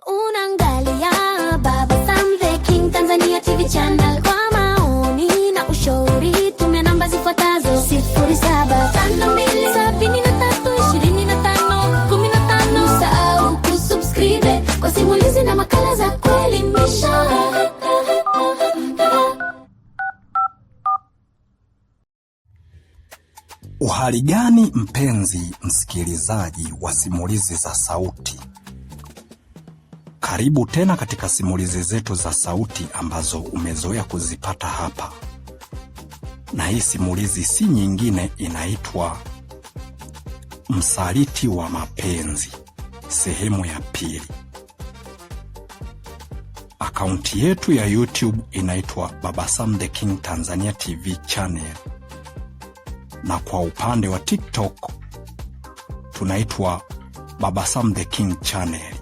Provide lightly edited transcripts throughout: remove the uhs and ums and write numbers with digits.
Unaangalia Baba Sam the King Tanzania TV channel. Kwa maoni na ushauri tumia namba zifuatazo: 0752732515. Usisahau kusubscribe kwa simulizi na makala za kuelimisha. Uhali gani mpenzi msikilizaji wa simulizi za sauti? Karibu tena katika simulizi zetu za sauti ambazo umezoea kuzipata hapa. Na hii simulizi si nyingine, inaitwa Msaliti wa Mapenzi, sehemu ya pili. Akaunti yetu ya YouTube inaitwa Baba Sam the King Tanzania TV channel. Na kwa upande wa TikTok tunaitwa Baba Sam the King channel.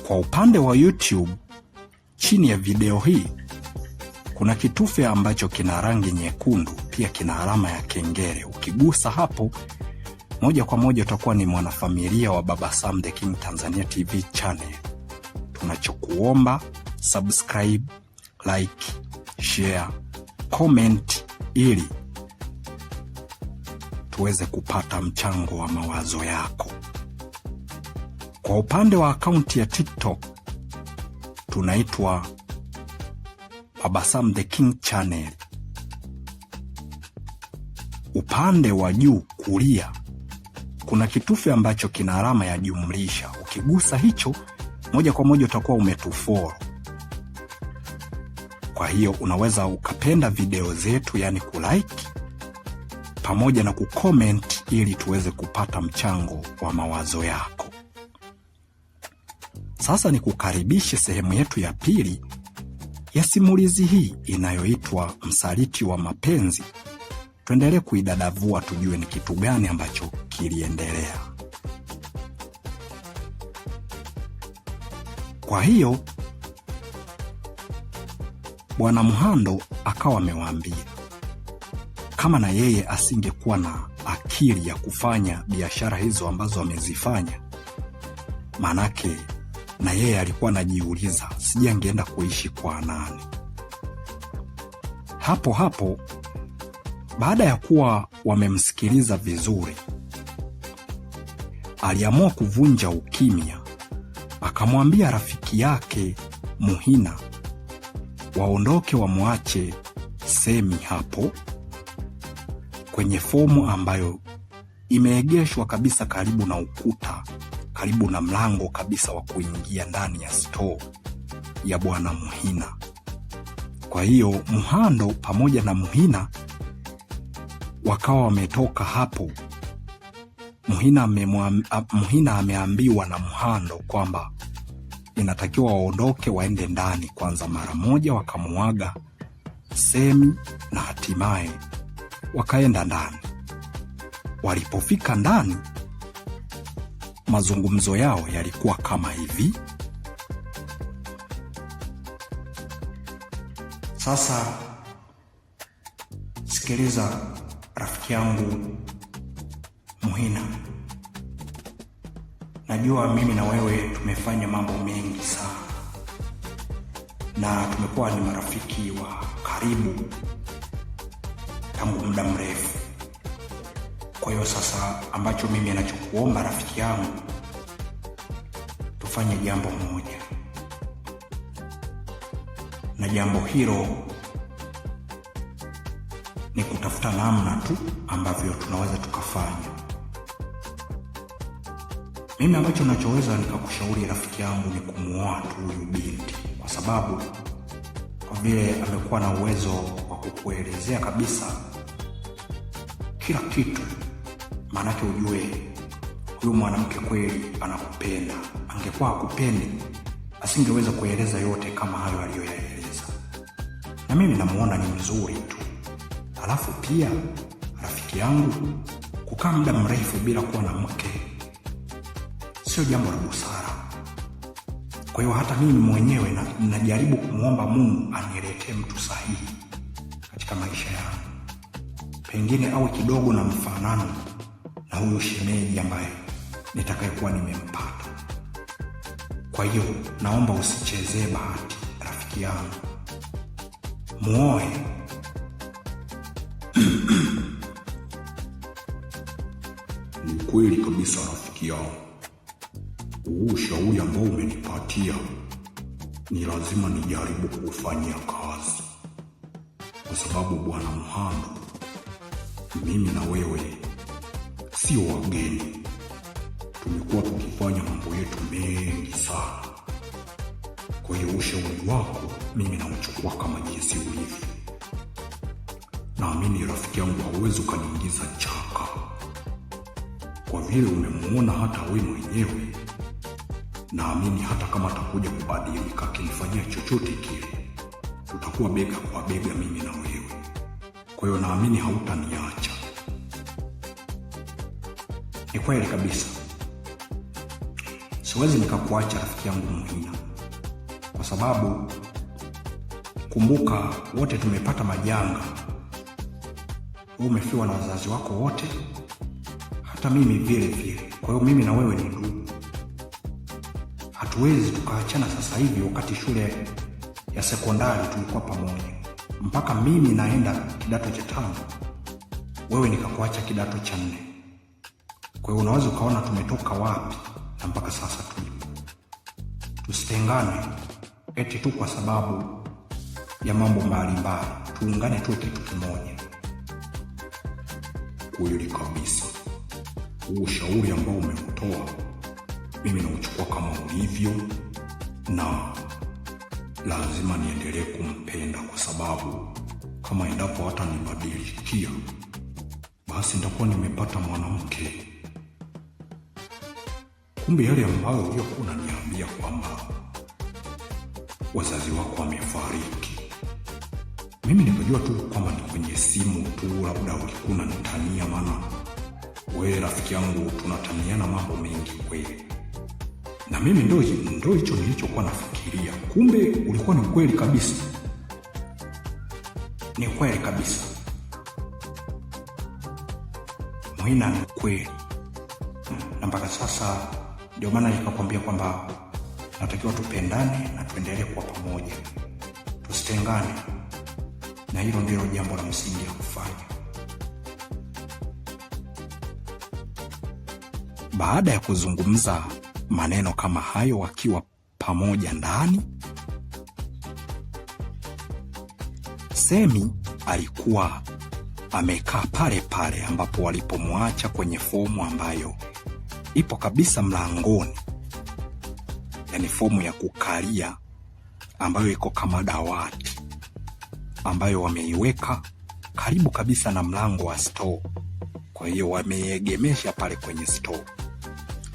Kwa upande wa YouTube, chini ya video hii kuna kitufe ambacho kina rangi nyekundu, pia kina alama ya kengele. Ukigusa hapo moja kwa moja utakuwa ni mwanafamilia wa Baba Sam the King Tanzania TV channel. Tunachokuomba subscribe, like, share, comment ili tuweze kupata mchango wa mawazo yako. Kwa upande wa akaunti ya TikTok tunaitwa Baba Sam the King channel. Upande wa juu kulia kuna kitufe ambacho kina alama ya jumlisha. Ukigusa hicho moja kwa moja utakuwa umetufollow. Kwa hiyo unaweza ukapenda video zetu, yani kulike pamoja na kucomment ili tuweze kupata mchango wa mawazo yako. Sasa ni kukaribishe sehemu yetu ya pili ya simulizi hii inayoitwa Msaliti wa Mapenzi. Tuendelee kuidadavua tujue ni kitu gani ambacho kiliendelea. Kwa hiyo Bwana Mhando akawa amewaambia kama na yeye asingekuwa na akili ya kufanya biashara hizo ambazo amezifanya, manake na yeye alikuwa anajiuliza sije angeenda kuishi kwa nani. Hapo hapo baada ya kuwa wamemsikiliza vizuri, aliamua kuvunja ukimya. Akamwambia rafiki yake Muhina waondoke, wamwache Semi hapo kwenye fomu ambayo imeegeshwa kabisa karibu na ukuta, karibu na mlango kabisa wa kuingia ndani ya store ya Bwana Muhina. Kwa hiyo Mhando pamoja na Muhina wakawa wametoka hapo. Muhina ameambiwa na Mhando kwamba inatakiwa waondoke waende ndani kwanza mara moja. Wakamuaga Semi na hatimaye wakaenda ndani. Walipofika ndani, mazungumzo yao yalikuwa kama hivi: sasa sikiliza rafiki yangu Muhina, najua mimi na wewe tumefanya mambo mengi sana na tumekuwa ni marafiki wa karibu tangu muda mrefu. Kwa hiyo sasa ambacho mimi ninachokuomba rafiki yangu, tufanye jambo moja, na jambo hilo ni kutafuta namna tu ambavyo tunaweza tukafanya. Mimi ambacho nachoweza nikakushauri rafiki yangu ni kumuoa tu huyu binti, kwa sababu kwa vile amekuwa na uwezo wa kukuelezea kabisa kila kitu, maanake ujue huyu mwanamke kweli anakupenda. Angekuwa hakupendi asingeweza kueleza yote kama hayo aliyoyaeleza, na mimi namuona ni mzuri tu. Alafu pia rafiki yangu, kukaa muda mrefu bila kuwa na mke sio jambo la busara. Kwa hiyo hata mimi mwenyewe najaribu kumuomba Mungu aniletee mtu sahihi katika maisha yangu, pengine awe kidogo na mfanano na huyo shemeji ambaye nitakayekuwa nimempata. Kwa hiyo naomba usichezee bahati rafiki yangu, muoe. Ni kweli kabisa rafiki yangu, huu ushauri ambao umenipatia ni lazima nijaribu kufanyia kazi, kwa sababu bwana Mhando, mimi na wewe sio wageni. Tumekuwa tukifanya mambo yetu mengi sana. Kwa hiyo ushauri wako mimi nauchukua kama jinsi ulivyo. Naamini rafiki yangu hauwezi ukaniingiza chaka, kwa vile umemuona hata wewe mwenyewe. Naamini hata kama atakuja kubadilika, akinifanyia chochote kile, tutakuwa bega kwa bega mimi na wewe. Kwa hiyo naamini hautaniacha. Ni kweli kabisa, siwezi nikakuacha rafiki yangu Muhina, kwa sababu kumbuka, wote tumepata majanga. Wewe umefiwa na wazazi wako wote, hata mimi vile vile. Kwa hiyo mimi na wewe ni ndugu, hatuwezi tukaachana sasa hivi, wakati shule ya sekondari tulikuwa pamoja mpaka mimi naenda kidato cha 5, wewe nikakuacha kidato cha 4. Kwa hiyo unaweza ukaona tumetoka wapi na mpaka sasa tulipo. Tusitengane eti tu kwa sababu ya mambo mbalimbali, tuungane tu kitu kimoja. Kweli kabisa, huu ushauri ambao umeutoa mimi nauchukua kama ulivyo, na lazima niendelee kumpenda, kwa sababu kama endapo hata nibadilikia, basi nitakuwa nimepata mwanamke. Kumbe yale ambayo uliokuwa unaniambia kwamba wazazi wako wamefariki, mimi nikajua tu kwamba ni kwenye simu tu, labda ulikuwa unanitania. Maana wewe rafiki yangu tunataniana mambo mengi kweli, na mimi ndio hicho nilichokuwa nafikiria. Kumbe ulikuwa ni kweli kabisa. Ni kweli kabisa Muhina, ni kweli. Na mpaka sasa ndio maana nikakwambia kwamba natakiwa tupendane na tuendelee kuwa pamoja, tusitengane, na hilo ndilo jambo la msingi la kufanya. Baada ya kuzungumza maneno kama hayo wakiwa pamoja ndani, Semi alikuwa amekaa pale pale ambapo walipomwacha, kwenye fomu ambayo ipo kabisa mlangoni, yani fomu ya kukalia ambayo iko kama dawati, ambayo wameiweka karibu kabisa na mlango wa store. Kwa hiyo wameegemesha pale kwenye store,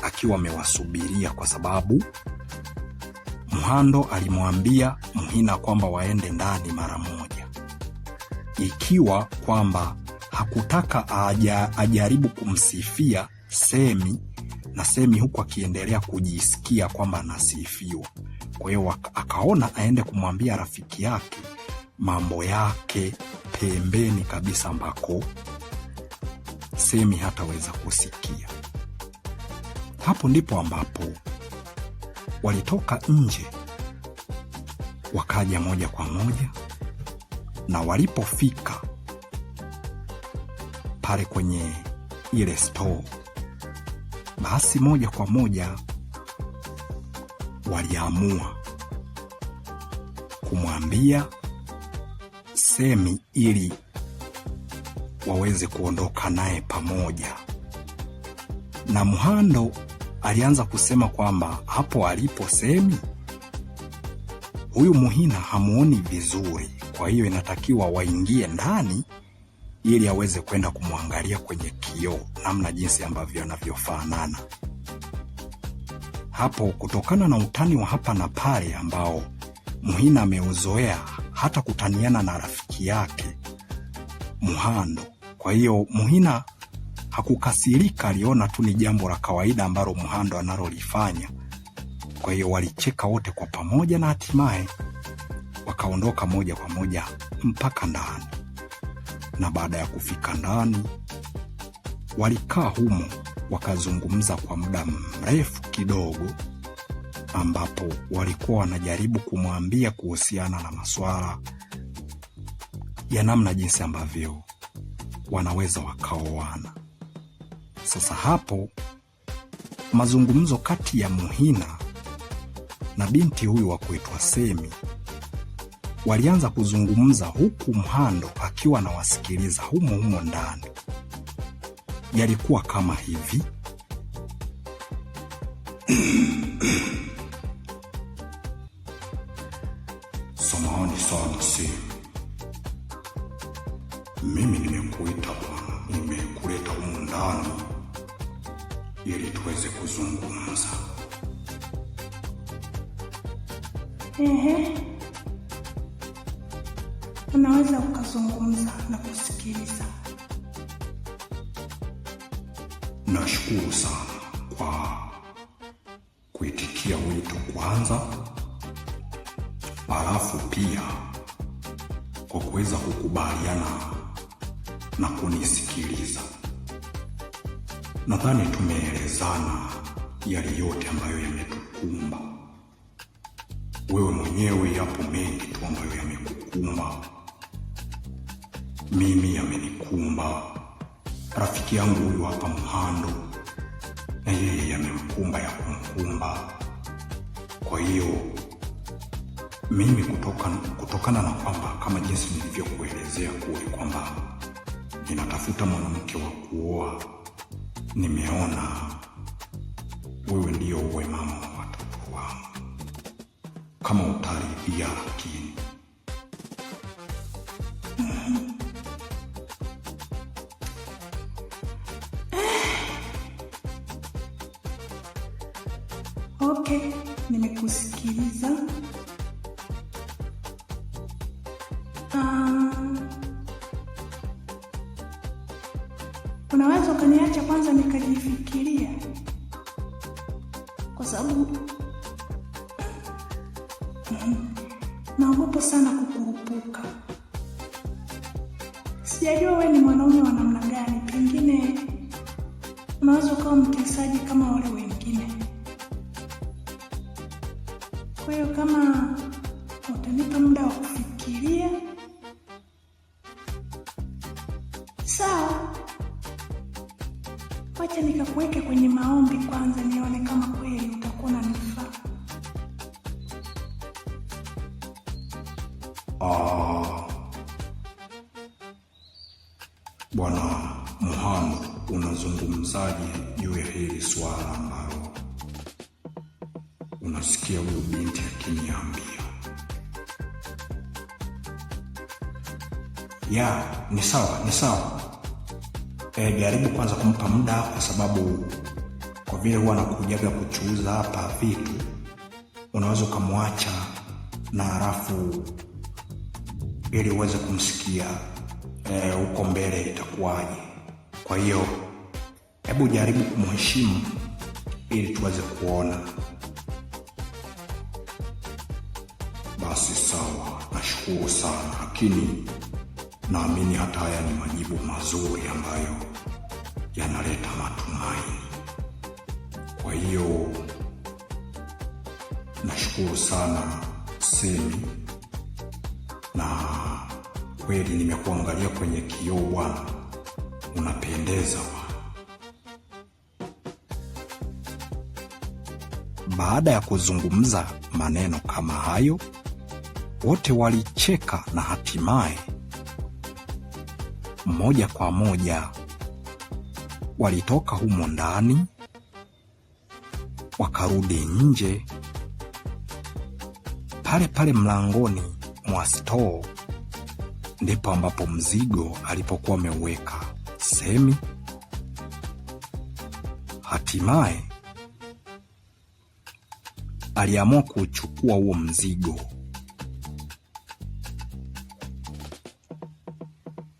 akiwa amewasubiria, kwa sababu Mhando alimwambia Muhina kwamba waende ndani mara moja, ikiwa kwamba hakutaka ajaribu kumsifia Semi, na Semi huku akiendelea kujisikia kwamba anasifiwa. Kwa hiyo akaona aende kumwambia rafiki yake mambo yake pembeni kabisa, ambako Semi hataweza kusikia. Hapo ndipo ambapo walitoka nje, wakaja moja kwa moja, na walipofika pale kwenye ile store, basi moja kwa moja waliamua kumwambia Semi ili waweze kuondoka naye pamoja. Na Mhando alianza kusema kwamba hapo alipo Semi, huyu Muhina hamuoni vizuri, kwa hiyo inatakiwa waingie ndani ili aweze kwenda kumwangalia kwenye kioo namna jinsi ambavyo anavyofanana. Hapo, kutokana na utani wa hapa na pale ambao Muhina ameuzoea hata kutaniana na rafiki yake Mhando, kwa hiyo Muhina hakukasirika, aliona tu ni jambo la kawaida ambalo Mhando analolifanya. Kwa hiyo walicheka wote kwa pamoja, na hatimaye wakaondoka moja kwa moja mpaka ndani. Na baada ya kufika ndani, walikaa humo wakazungumza kwa muda mrefu kidogo, ambapo walikuwa wanajaribu kumwambia kuhusiana na masuala ya namna jinsi ambavyo wanaweza wakaoana. Sasa hapo mazungumzo kati ya Muhina na binti huyu wa kuitwa Semi walianza kuzungumza, huku Mhando akiwa anawasikiliza humo ndani. Yalikuwa kama hivi: samahani sana Semi, mimi nimekuita bwana, nimekuleta humu ndani ili tuweze kuzungumza. Unaweza ukazungumza na kusikiliza. Nashukuru sana kwa kuitikia wito kwanza, alafu pia kwa kuweza kukubaliana na kunisikiliza. Nadhani tumeelezana yale yote ambayo yametukumba. Wewe mwenyewe yapo mengi tu ambayo yamekukumba. Mimi yamenikumba. Rafiki yangu huyu hapa Mhando, na yeye yamemkumba ya kumkumba. Kwa hiyo mimi kutokana na kwamba kama jinsi nilivyokuelezea kule kwamba ninatafuta mwanamke wa kuoa, nimeona wewe ndio uwe mama wa watoto wangu, kama utaridhia. Lakini Okay, nimekusikiliza. Unaweza ukaniacha kwanza nikajifikiria, kwa sababu naogopa sana kukurupuka. Sijajua wewe ni mwanaume wa namna gani, pengine unaweza ukawa mtesaji kama wale wengine. Kwa hiyo kama utanipa muda wa kufikiria, sawa. Wacha nikakuweke kwenye maombi kwanza, nione kama kweli utakuwa unanifaa. Bwana Mhando, unazungumzaje juu ya hili swala ambalo unasikia huyu binti akiniambia? Ni sawa. Jaribu kwanza kumpa muda, kwa sababu kwa vile huwa anakujaga kuchuuza hapa vitu, unaweza ukamwacha na halafu ili uweze kumsikia huko mbele itakuwaje. Kwa hiyo hebu jaribu kumheshimu ili tuweze kuona. Basi sawa, nashukuru sana, lakini naamini hata haya ni majibu mazuri ambayo yanaleta matumaini. Kwa hiyo nashukuru sana Semi, na kweli nimekuangalia kwenye kioo bwana, unapendeza bwana. Baada ya kuzungumza maneno kama hayo, wote walicheka na hatimaye moja kwa moja walitoka humo ndani wakarudi nje. Pale pale mlangoni mwa store ndipo ambapo mzigo alipokuwa ameuweka Semi. Hatimaye aliamua kuchukua huo mzigo.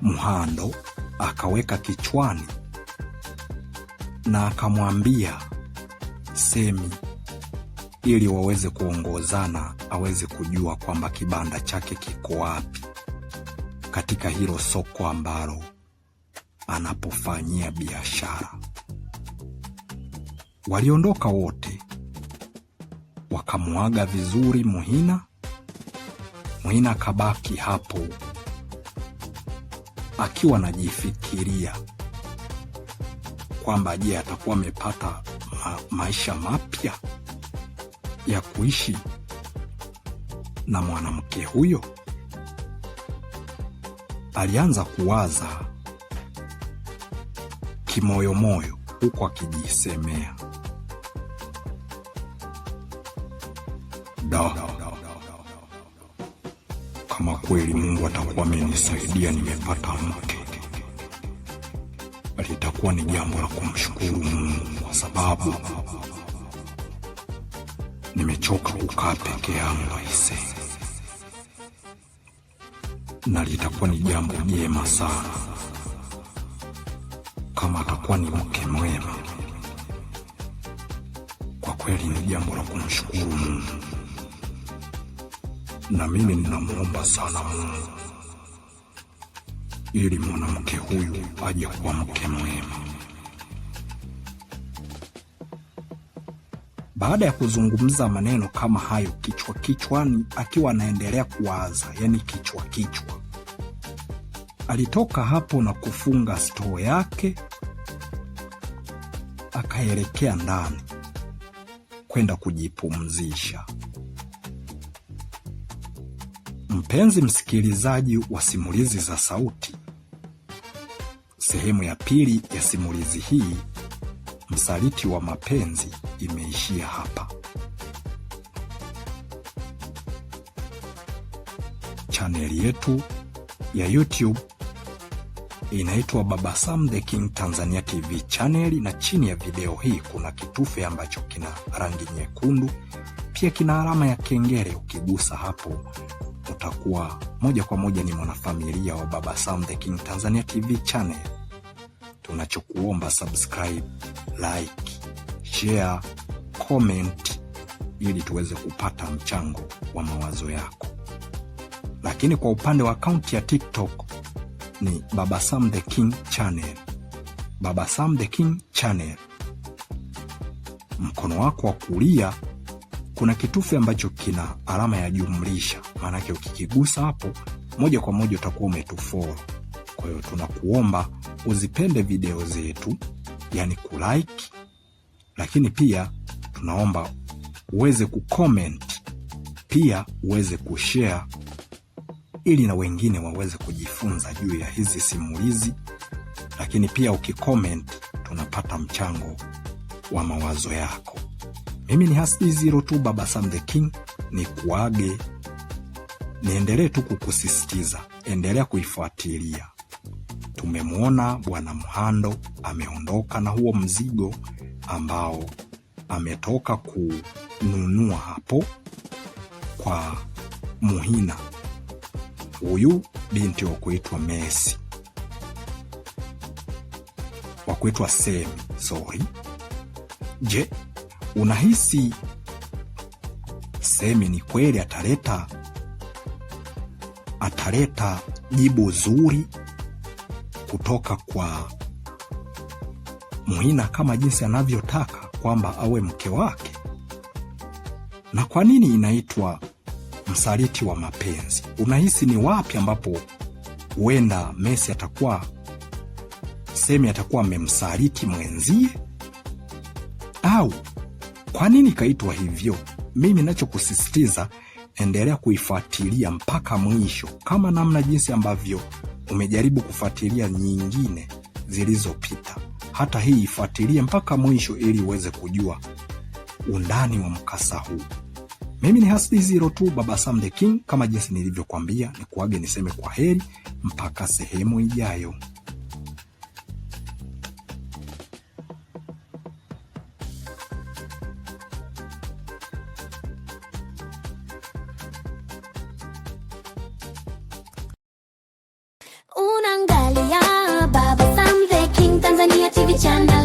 Mhando akaweka kichwani na akamwambia Semi ili waweze kuongozana, aweze kujua kwamba kibanda chake kiko wapi katika hilo soko ambalo anapofanyia biashara. Waliondoka wote wakamuaga vizuri Muhina. Muhina kabaki hapo akiwa anajifikiria kwamba je, atakuwa amepata maisha mapya ya kuishi na mwanamke huyo. Alianza kuwaza kimoyomoyo huku akijisemea, kama kweli Mungu atakuwa amenisaidia nimepata mke, litakuwa ni jambo la kumshukuru Mungu, kwa sababu nimechoka kukaa peke yangu aise, na litakuwa ni jambo jema sana kama atakuwa ni mke mwema. Kwa kweli ni jambo la kumshukuru Mungu, na mimi ninamuomba sana Mungu ili mwanamke huyu aje kuwa mke mwema. Baada ya kuzungumza maneno kama hayo kichwani, akiwa anaendelea kuwaza, yani kichwa, alitoka hapo na kufunga stoo yake, akaelekea ndani kwenda kujipumzisha. Mpenzi msikilizaji wa Simulizi za Sauti, sehemu ya pili ya simulizi hii, Msaliti wa Mapenzi, imeishia hapa. Chaneli yetu ya YouTube inaitwa Baba Sam the King Tanzania TV channel, na chini ya video hii kuna kitufe ambacho kina rangi nyekundu, pia kina alama ya kengele. Ukigusa hapo utakuwa moja kwa moja ni mwanafamilia wa Baba Sam the King Tanzania TV channel. Tunachokuomba subscribe, like, share, comment ili tuweze kupata mchango wa mawazo yako. Lakini kwa upande wa akaunti ya TikTok ni Baba Sam the King channel. Baba Sam the King channel. Mkono wako wa kulia kuna kitufe ambacho kina alama ya jumlisha, maana yake ukikigusa hapo moja kwa moja utakuwa umetufollow. Kwa hiyo tunakuomba uzipende video zetu, yani kulike, lakini pia tunaomba uweze kucomment, pia uweze kushare ili na wengine waweze kujifunza juu ya hizi simulizi. Lakini pia ukicomment tunapata mchango wa mawazo yako. Mimi ni Hasdi02 Baba Sam the King, ni kuage, niendelee tu kukusisitiza, endelea kuifuatilia. Tumemwona Bwana Mhando ameondoka na huo mzigo ambao ametoka kununua hapo kwa Muhina, huyu binti wa kuitwa Messi, wa kuitwa Semi, sorry. Je, unahisi Semi ni kweli ataleta jibu zuri kutoka kwa Muhina kama jinsi anavyotaka kwamba awe mke wake? Na kwa nini inaitwa Msaliti wa Mapenzi? Unahisi ni wapi ambapo huenda Semi atakuwa amemsaliti mwenzie? Au kwa nini kaitwa hivyo? Mimi nachokusisitiza, endelea kuifuatilia mpaka mwisho, kama namna jinsi ambavyo umejaribu kufuatilia nyingine zilizopita. Hata hii ifuatilie mpaka mwisho ili uweze kujua undani wa mkasa huu. Mimi ni Hasdi02 Baba Sam the King, kama jinsi nilivyokuambia, ni kuage niseme kwa heri mpaka sehemu ijayo. Unaangalia Baba Sam the King Tanzania TV channel.